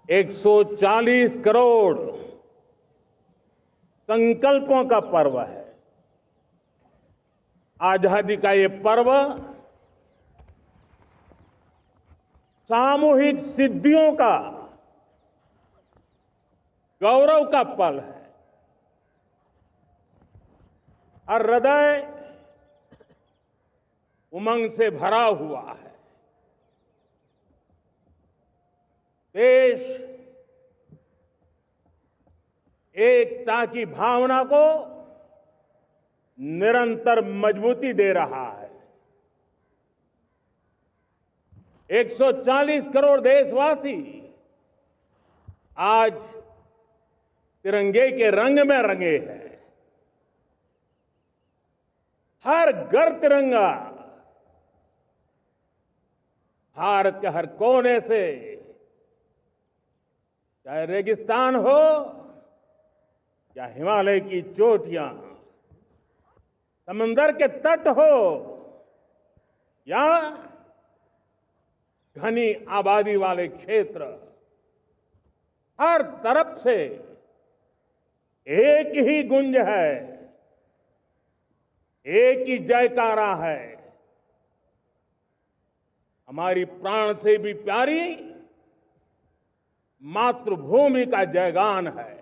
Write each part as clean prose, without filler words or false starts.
140 करोड़ संकल्पों का पर्व है। आजादी का ये पर्व सामूहिक सिद्धियों का गौरव का पल है और हृदय उमंग से भरा हुआ है। देश एकता की भावना को निरंतर मजबूती दे रहा है। 140 करोड़ देशवासी आज तिरंगे के रंग में रंगे हैं। हर घर तिरंगा, भारत के हर कोने से, चाहे रेगिस्तान हो या हिमालय की चोटियां, समंदर के तट हो या घनी आबादी वाले क्षेत्र, हर तरफ से एक ही गुंज है, एक ही जयकारा है। हमारी प्राण से भी प्यारी मातृभूमि का जयगान है।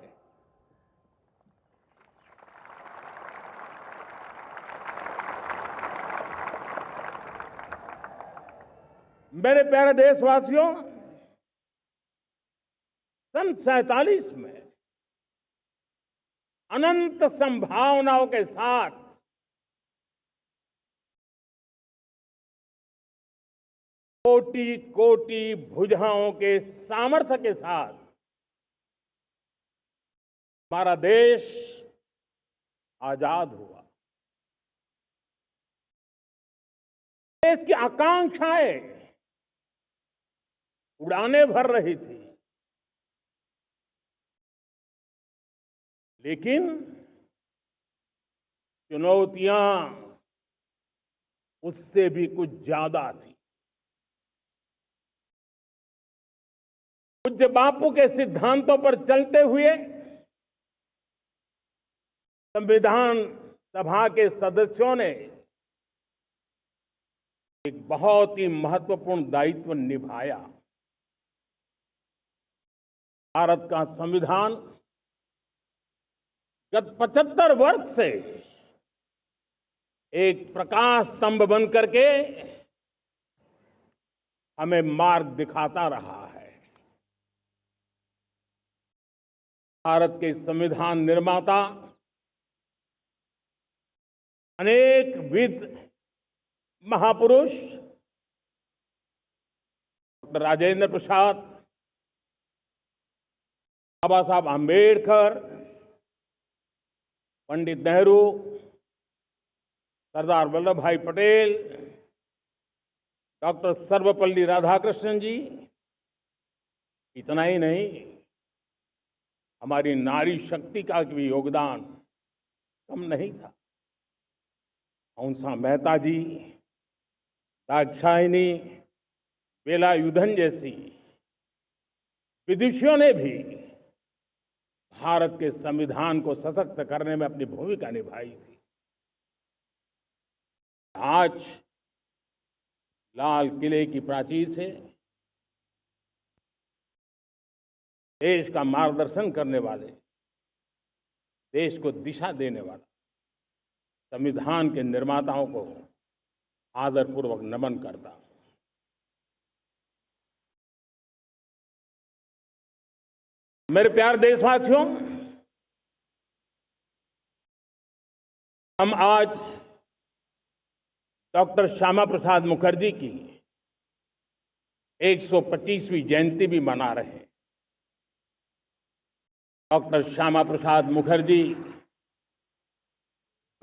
मेरे प्यारे देशवासियों, सन 47 में अनंत संभावनाओं के साथ कोटि कोटि भुजाओं के सामर्थ्य के साथ हमारा देश आजाद हुआ। देश की आकांक्षाएं उड़ाने भर रही थी, लेकिन चुनौतियां उससे भी कुछ ज्यादा थी। पूज्य बापू के सिद्धांतों पर चलते हुए संविधान सभा के सदस्यों ने एक बहुत ही महत्वपूर्ण दायित्व निभाया। भारत का संविधान गत 75 वर्ष से एक प्रकाश स्तंभ बन करके हमें मार्ग दिखाता रहा है। भारत के संविधान निर्माता अनेक विद महापुरुष डॉक्टर राजेंद्र प्रसाद, बाबा साहब आंबेडकर, पंडित नेहरू, सरदार वल्लभ भाई पटेल, डॉक्टर सर्वपल्ली राधाकृष्णन जी, इतना ही नहीं, हमारी नारी शक्ति का भी योगदान कम नहीं था। हंसा मेहता जी, दाक्षायणी, वेलायुधन जैसी विदुषियों ने भी भारत के संविधान को सशक्त करने में अपनी भूमिका निभाई थी। आज लाल किले की प्राचीर से देश का मार्गदर्शन करने वाले, देश को दिशा देने वाला संविधान के निर्माताओं को आदरपूर्वक नमन करता हूं। मेरे प्यारे देशवासियों, हम आज डॉक्टर श्यामा प्रसाद मुखर्जी की 125वीं जयंती भी मना रहे हैं। डॉक्टर श्यामा प्रसाद मुखर्जी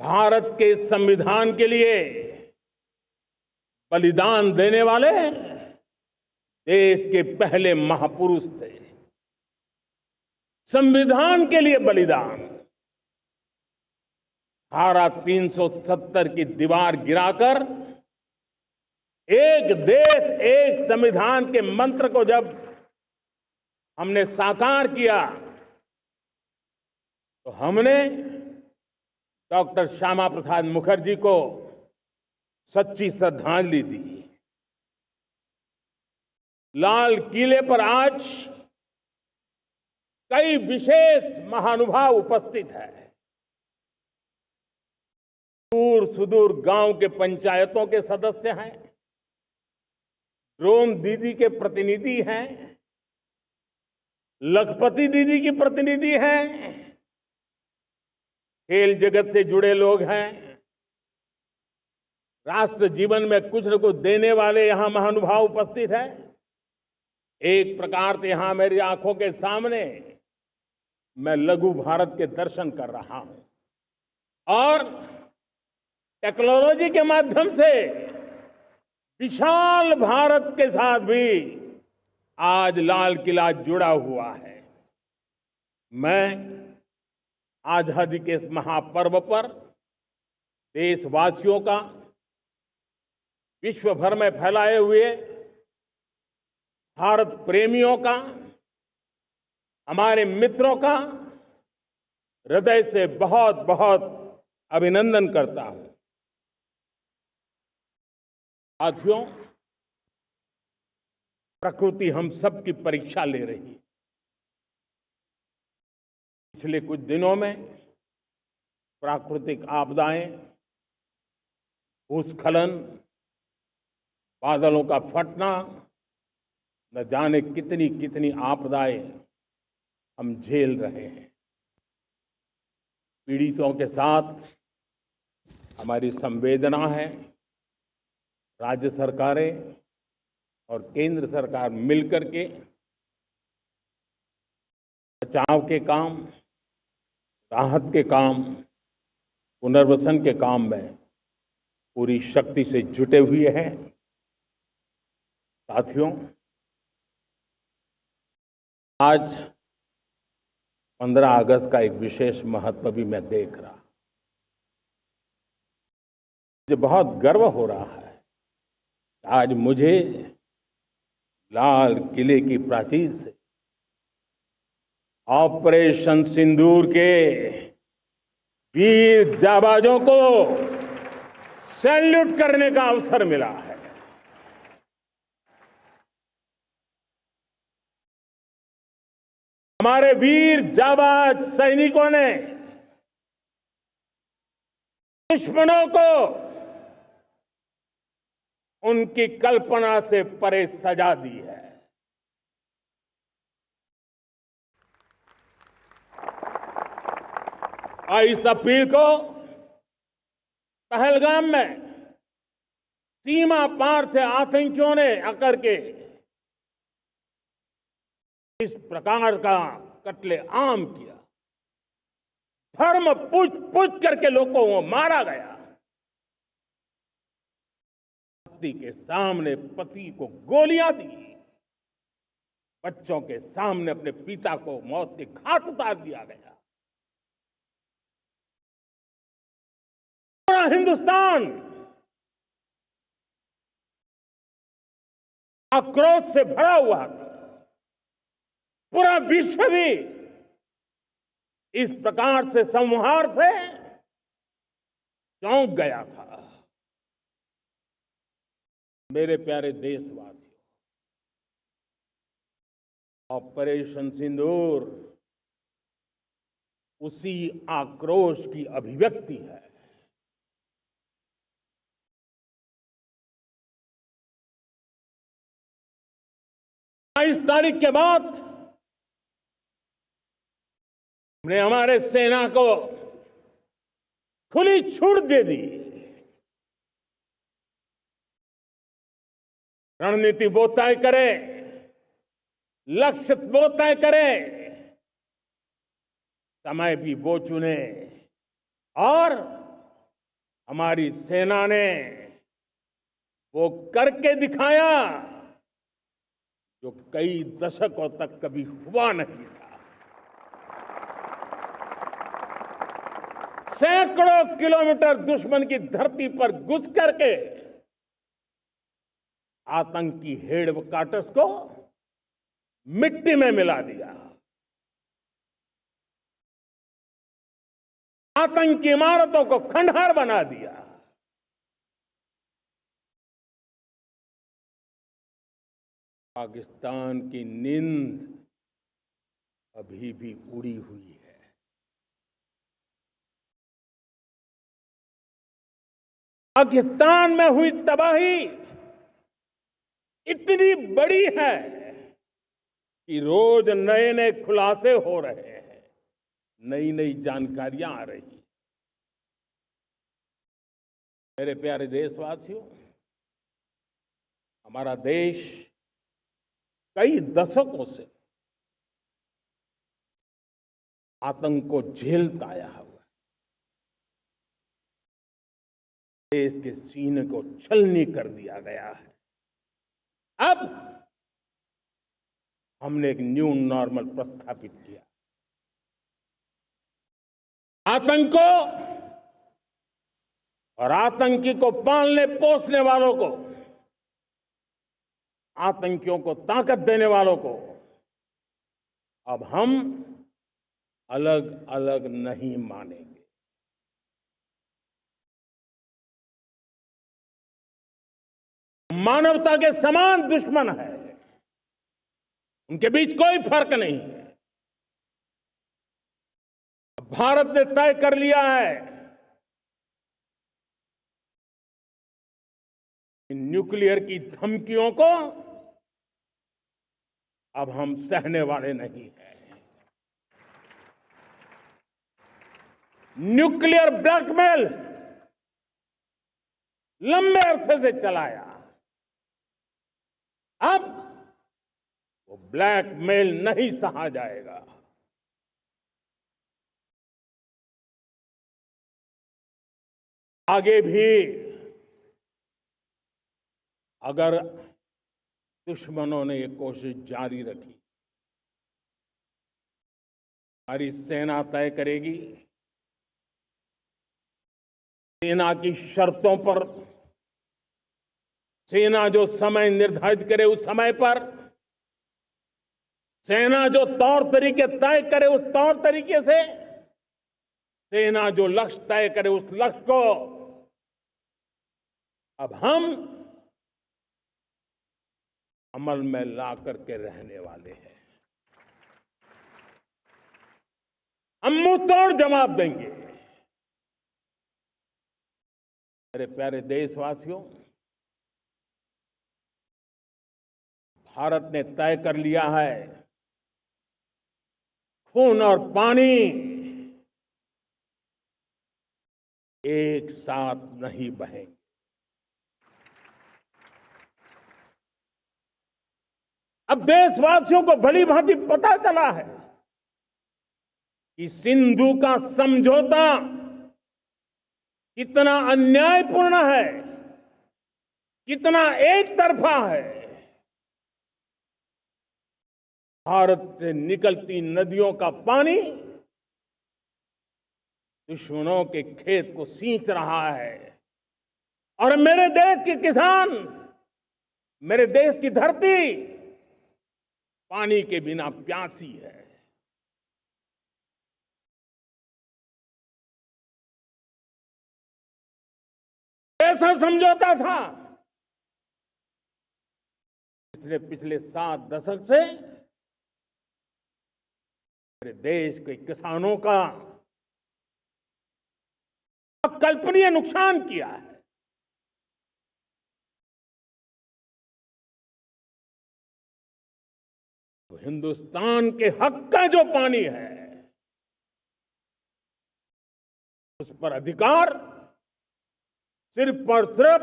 भारत के संविधान के लिए बलिदान देने वाले देश के पहले महापुरुष थे। संविधान के लिए बलिदान, धारा 370 की दीवार गिराकर एक देश एक संविधान के मंत्र को जब हमने साकार किया तो हमने डॉक्टर श्यामा प्रसाद मुखर्जी को सच्ची श्रद्धांजलि दी। लाल किले पर आज कई विशेष महानुभाव उपस्थित हैं। दूर सुदूर गांव के पंचायतों के सदस्य हैं, ड्रोन दीदी के प्रतिनिधि हैं, लखपति दीदी की प्रतिनिधि हैं, खेल जगत से जुड़े लोग हैं, राष्ट्र जीवन में कुछ न कुछ देने वाले यहां महानुभाव उपस्थित हैं। एक प्रकार से यहां मेरी आंखों के सामने मैं लघु भारत के दर्शन कर रहा हूं और टेक्नोलॉजी के माध्यम से विशाल भारत के साथ भी आज लाल किला जुड़ा हुआ है। मैं आजादी के इस महापर्व पर देशवासियों का, विश्व भर में फैलाए हुए भारत प्रेमियों का, हमारे मित्रों का हृदय से बहुत बहुत अभिनंदन करता हूं। साथियों, प्रकृति हम सब की परीक्षा ले रही है। पिछले कुछ दिनों में प्राकृतिक आपदाएं, भूस्खलन, बादलों का फटना, न जाने कितनी कितनी आपदाएं हम झेल रहे हैं। पीड़ितों के साथ हमारी संवेदना है। राज्य सरकारें और केंद्र सरकार मिलकर के बचाव के काम, राहत के काम, पुनर्वसन के काम में पूरी शक्ति से जुटे हुए हैं। साथियों, आज 15 अगस्त का एक विशेष महत्व भी मैं देख रहा। मुझे बहुत गर्व हो रहा है। आज मुझे लाल किले की प्राचीर से ऑपरेशन सिंदूर के वीर जाबाजों को सैल्यूट करने का अवसर मिला है। हमारे वीर जाबाज सैनिकों ने दुश्मनों को उनकी कल्पना से परे सजा दी है। और इस अपील को पहलगाम में सीमा पार से आतंकियों ने आकर के इस प्रकार का कत्ले आम किया। धर्म पूछ करके लोगों को मारा गया। पति के सामने पति को गोलियां दी, बच्चों के सामने अपने पिता को मौत के घाट उतार दिया गया। पूरा हिंदुस्तान आक्रोश से भरा हुआ था। पूरा विश्व भी इस प्रकार से संहार से चौंक गया था। मेरे प्यारे देशवासियों, ऑपरेशन सिंदूर उसी आक्रोश की अभिव्यक्ति है। 22 तारीख के बाद हमने हमारे सेना को खुली छूट दे दी। रणनीति वो तय करे, लक्ष्य वो तय करे, समय भी वो चुने। और हमारी सेना ने वो करके दिखाया जो कई दशकों तक कभी हुआ नहीं था। सैकड़ों किलोमीटर दुश्मन की धरती पर घुस करके आतंकी हेडक्वार्टर्स को मिट्टी में मिला दिया, आतंकी इमारतों को खंडहर बना दिया। पाकिस्तान की नींद अभी भी उड़ी हुई है। पाकिस्तान में हुई तबाही इतनी बड़ी है कि रोज नए नए खुलासे हो रहे हैं, नई नई जानकारियां आ रही हैं। मेरे प्यारे देशवासियों, हमारा देश कई दशकों से आतंक को झेलता आया हुआ है। देश के सीने को छलनी कर दिया गया है। अब हमने एक न्यू नॉर्मल प्रस्थापित किया। आतंक को और आतंकी को पालने पोसने वालों को, आतंकियों को ताकत देने वालों को अब हम अलग अलग नहीं मानेंगे। मानवता के समान दुश्मन है, उनके बीच कोई फर्क नहीं है। भारत ने तय कर लिया है कि न्यूक्लियर की धमकियों को अब हम सहने वाले नहीं हैं। न्यूक्लियर ब्लैकमेल लंबे अरसे से चलाया, अब वो ब्लैकमेल नहीं सहा जाएगा। आगे भी अगर दुश्मनों ने ये कोशिश जारी रखी, हमारी सेना तय करेगी, सेना की शर्तों पर, सेना जो समय निर्धारित करे उस समय पर, सेना जो तौर तरीके तय करे उस तौर तरीके से, सेना जो लक्ष्य तय करे उस लक्ष्य को अब हम अमल में ला करके रहने वाले हैं। हम मुंह तोड़ जवाब देंगे। मेरे प्यारे देशवासियों, भारत ने तय कर लिया है, खून और पानी एक साथ नहीं बहेंगे। अब देशवासियों को भली भांति पता चला है कि सिंधु का समझौता कितना अन्यायपूर्ण है, कितना एक तरफा है। भारत से निकलती नदियों का पानी दुश्मनों के खेत को सींच रहा है और मेरे देश के किसान, मेरे देश की धरती पानी के बिना प्यासी है। ऐसा समझौता था पिछले 7 दशक से मेरे देश के किसानों का अकल्पनीय नुकसान किया है। तो हिंदुस्तान के हक का जो पानी है उस पर अधिकार सिर्फ और सिर्फ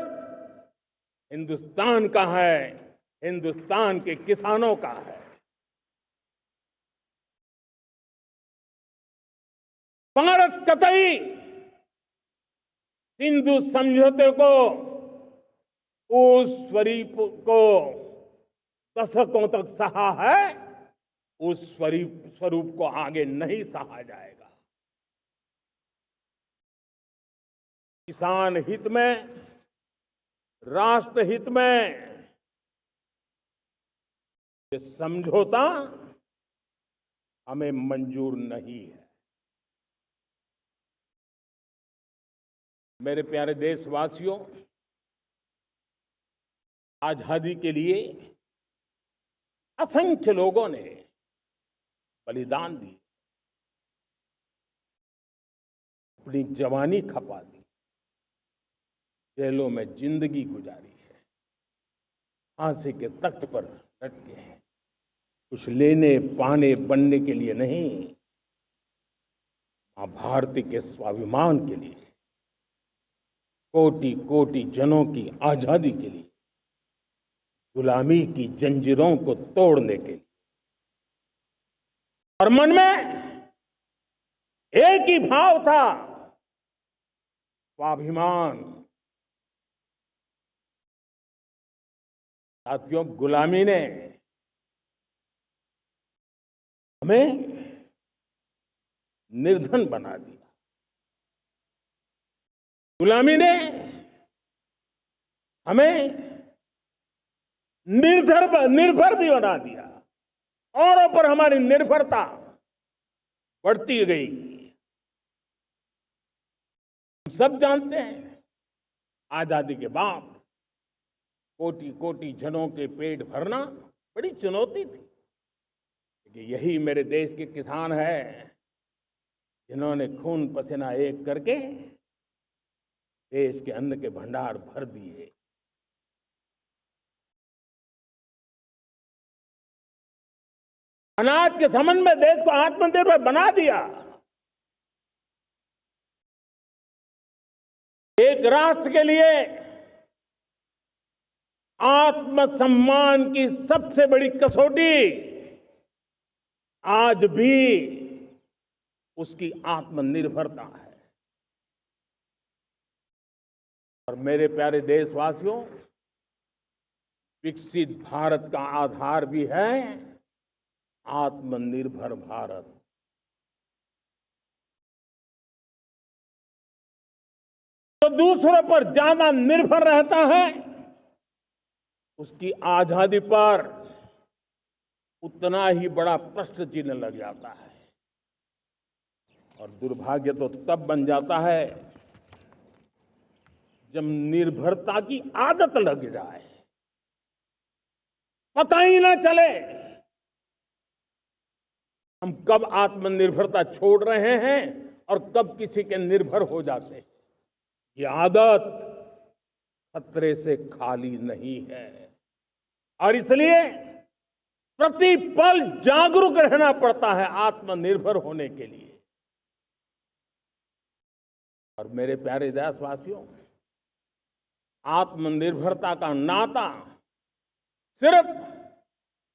हिंदुस्तान का है, हिंदुस्तान के किसानों का है। भारत कतई सिंधु समझौते को, उस स्वरूप को दशकों तक सहा है, उस स्वरूप को आगे नहीं सहा जाएगा। किसान हित में, राष्ट्र हित में ये समझौता हमें मंजूर नहीं है। मेरे प्यारे देशवासियों, आजादी के लिए असंख्य लोगों ने बलिदान दी, अपनी जवानी खपा दी, जेलों में जिंदगी गुजारी है, फांसी के तख्त पर लटके हैं, कुछ लेने पाने बनने के लिए नहीं, मां भारती के स्वाभिमान के लिए, कोटि कोटि जनों की आजादी के लिए, गुलामी की जंजीरों को तोड़ने के लिए। और मन में एक ही भाव था, स्वाभिमान। साथियों, गुलामी ने हमें निर्धन बना दिया, गुलामी ने हमें निर्भर भी बना दिया, औरों पर हमारी निर्भरता बढ़ती गई। हम सब जानते हैं, आजादी के बाद कोटि कोटि जनों के पेट भरना बड़ी चुनौती थी। लेकिन यही मेरे देश के किसान हैं जिन्होंने खून पसीना एक करके देश के अन्न के भंडार भर दिए। अनाज के संबंध में देश को आत्मनिर्भर बना दिया। एक राष्ट्र के लिए आत्मसम्मान की सबसे बड़ी कसौटी आज भी उसकी आत्मनिर्भरता है। और मेरे प्यारे देशवासियों, विकसित भारत का आधार भी है आत्मनिर्भर भारत। जो दूसरों पर ज्यादा निर्भर रहता है, उसकी आजादी पर उतना ही बड़ा प्रश्न चिन्ह लग जाता है। और दुर्भाग्य तो तब बन जाता है जब निर्भरता की आदत लग जाए, पता ही ना चले हम कब आत्मनिर्भरता छोड़ रहे हैं और कब किसी के निर्भर हो जाते हैं। ये आदत खतरे से खाली नहीं है और इसलिए प्रति पल जागरूक रहना पड़ता है आत्मनिर्भर होने के लिए। और मेरे प्यारे देशवासियों, आत्मनिर्भरता का नाता सिर्फ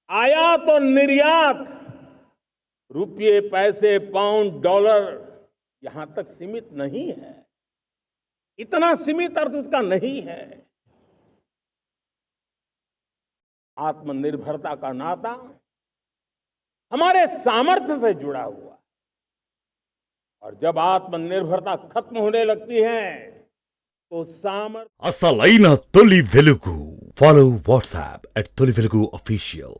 आयात और निर्यात, रुपये, पैसे, पाउंड, डॉलर यहां तक सीमित नहीं है। इतना सीमित अर्थ उसका नहीं है। आत्मनिर्भरता का नाता हमारे सामर्थ्य से जुड़ा हुआ है। और जब आत्मनिर्भरता खत्म होने लगती है तो सामर्थ्य అసలైన తొలి వెలుగు. Follow WhatsApp @తొలి వెలుగు official.